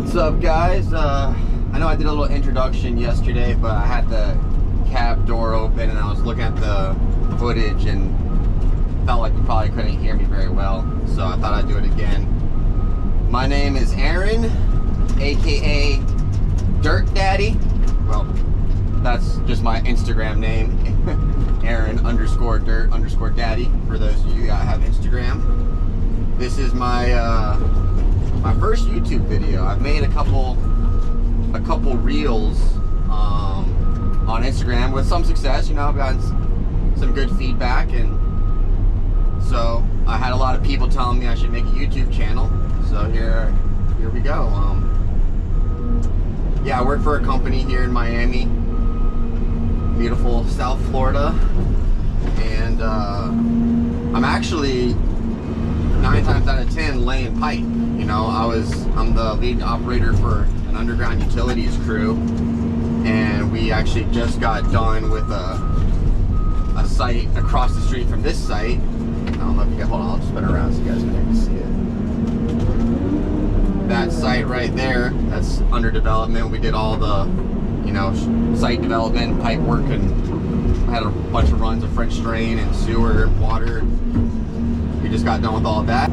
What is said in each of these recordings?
What's up, guys? I know I did a little introduction yesterday, but I had the cab door open and I was looking at the footage and felt like you probably couldn't hear me very well, so I thought I'd do it again. My name is Aaron, aka Dirt Daddy. Well, that's just my Instagram name. Aaron_dirt_daddy for those of you that have Instagram. This is my my first YouTube video. I've made a couple reels on Instagram with some success. You know, I've gotten some good feedback, and so I had a lot of people telling me I should make a YouTube channel. So here we go. Yeah, I work for a company here in Miami, beautiful South Florida, and I'm actually 9 times out of 10 laying pipe. You know, I'm the lead operator for an underground utilities crew, and we actually just got done with a site across the street from this site. I don't know if you can, hold on, I'll just spin around so you guys can see it. That site right there, that's under development. We did all the, you know, site development, pipe work, and had a bunch of runs of French drain and sewer and water. We just got done with all of that.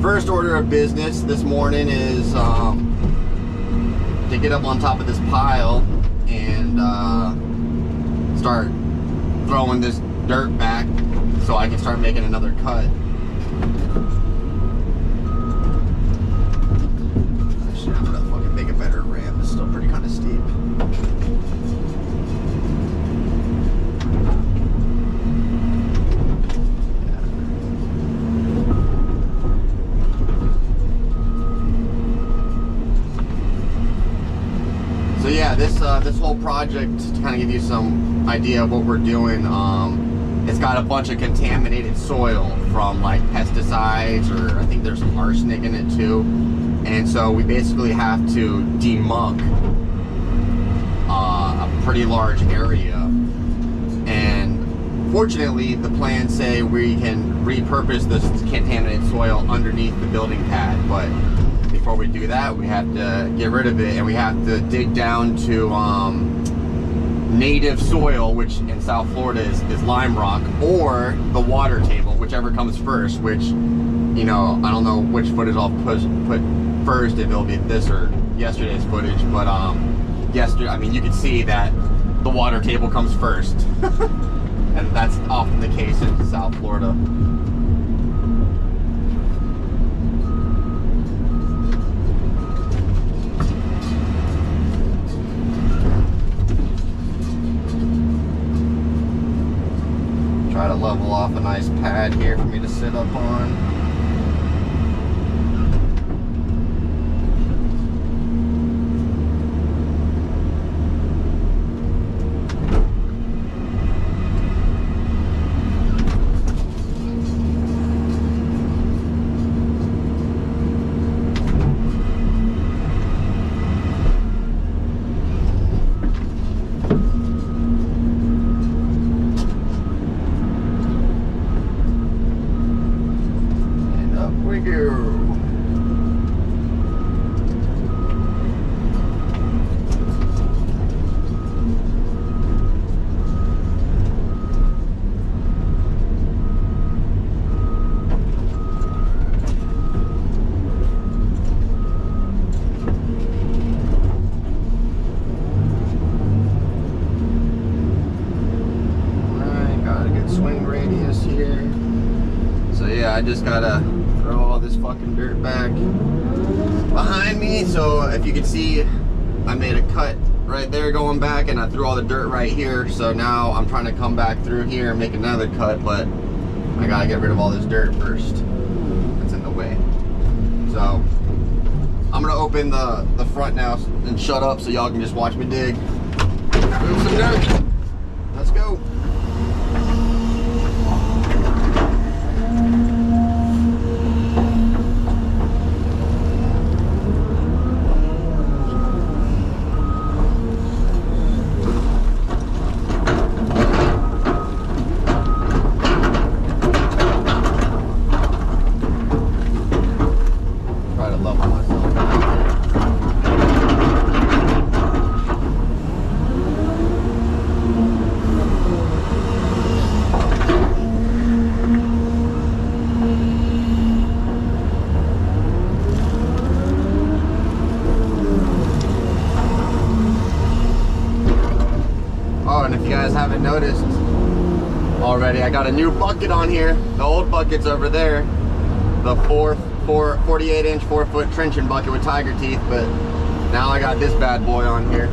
First order of business this morning is to get up on top of this pile and start throwing this dirt back so I can start making another cut. Actually, I'm gonna fucking make a better ramp. It's still pretty kind of steep. So yeah, this whole project, to kind of give you some idea of what we're doing, it's got a bunch of contaminated soil from like pesticides, or I think there's some arsenic in it too, and so we basically have to demuck a pretty large area. And fortunately, the plans say we can repurpose this contaminated soil underneath the building pad, but before we do that, we have to get rid of it, and we have to dig down to native soil, which in South Florida is lime rock, or the water table, whichever comes first, which, you know, I don't know which footage I'll put first, if it'll be this or yesterday's footage, but yesterday, I mean, you can see that the water table comes first. And that's often the case in South Florida. Try to level off a nice pad here for me to sit up on. I just gotta throw all this fucking dirt back behind me. So if you can see, I made a cut right there going back, and I threw all the dirt right here. So now I'm trying to come back through here and make another cut, but I gotta get rid of all this dirt first. It's in the way. So I'm gonna open the front now and shut up so y'all can just watch me dig. Move some dirt. Let's go. Try to level myself out. noticed already, I got a new bucket on here. The old bucket's over there. The 48-inch 4-foot trenching bucket with tiger teeth, but now I got this bad boy on here.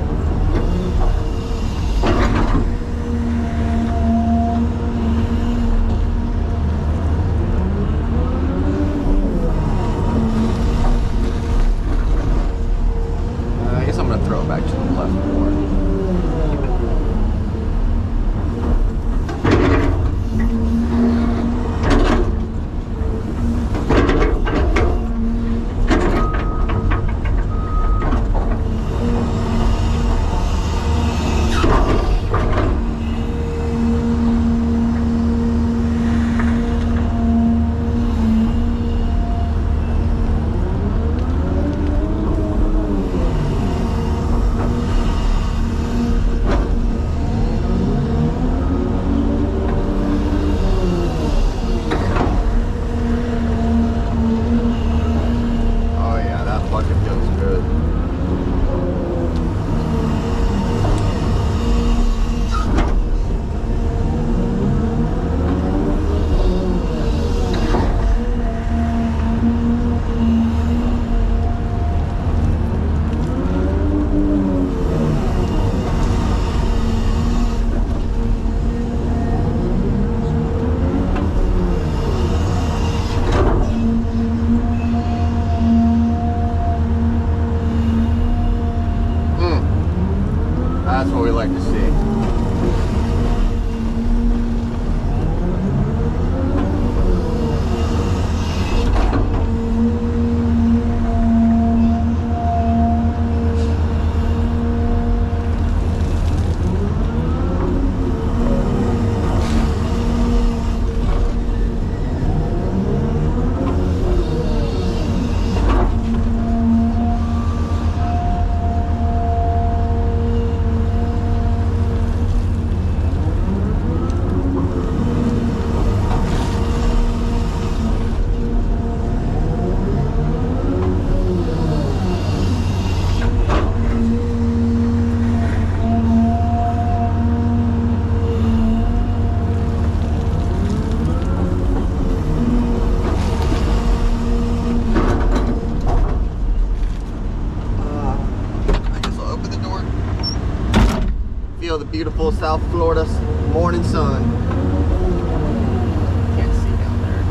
I guess I'm gonna throw it back to the left more. That's what we like to see. Feel the beautiful South Florida morning sun. Can't see down there.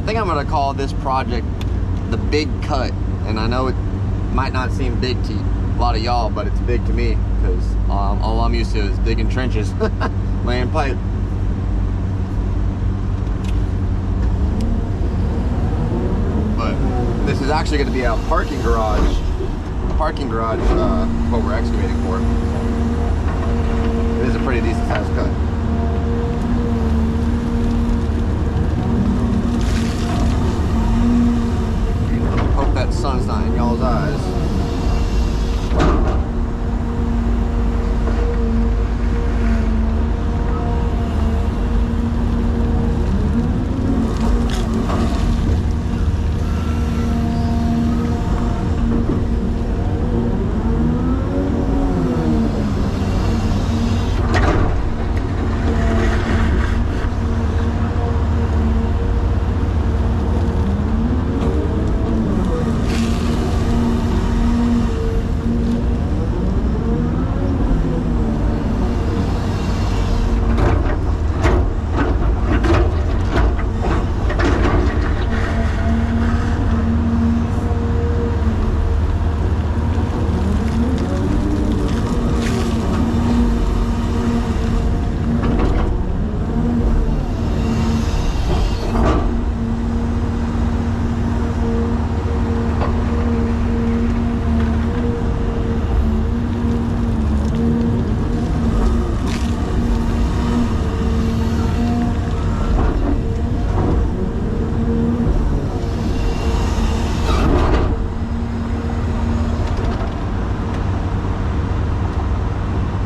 I think I'm gonna call this project the Big Cut. And I know it might not seem big to a lot of y'all, but it's big to me because all I'm used to is digging trenches, laying pipe. But this is actually going to be a parking garage. What we're excavating for. It is a pretty decent sized cut. Hope that sun's not in y'all's eyes.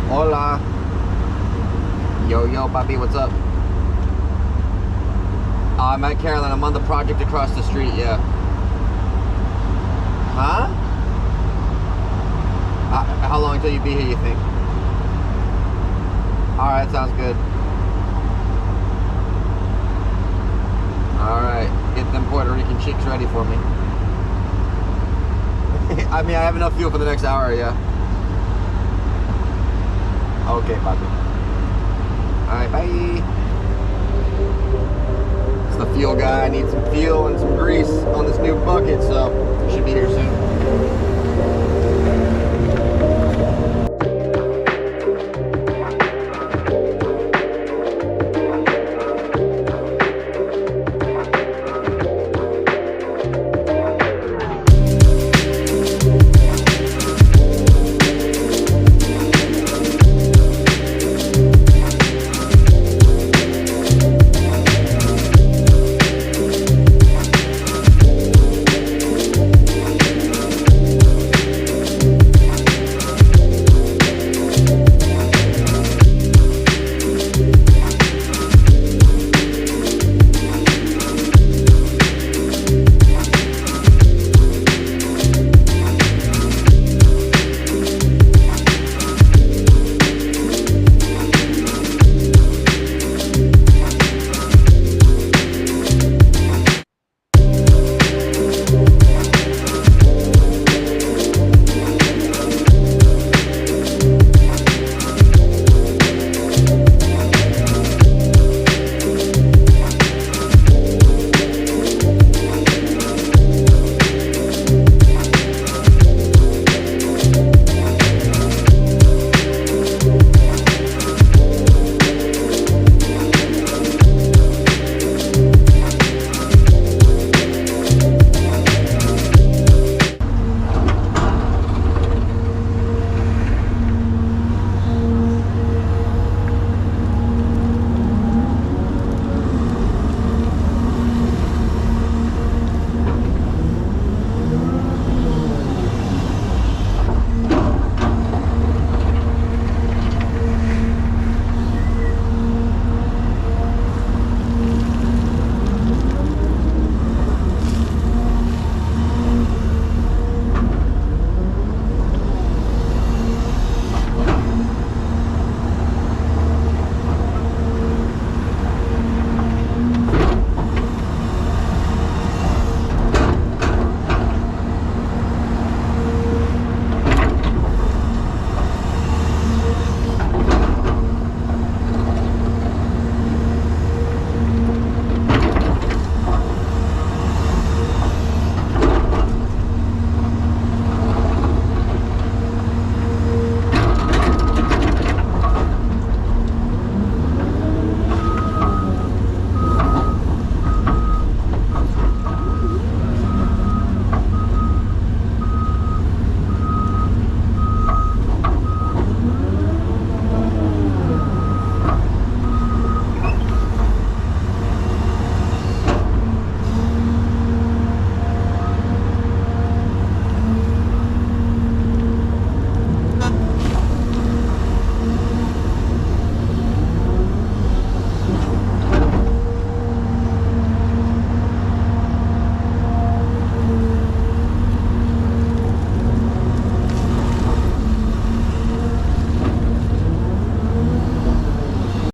Hola. Yo, papi, what's up? I'm at Carolyn. I'm on the project across the street, yeah. Huh? How long until you be here, you think? Alright, sounds good. Alright, get them Puerto Rican chicks ready for me. I mean, I have enough fuel for the next hour, yeah. Okay, papi. Alright, bye. It's the fuel guy. I need some fuel and some grease on this new bucket, so it should be here soon.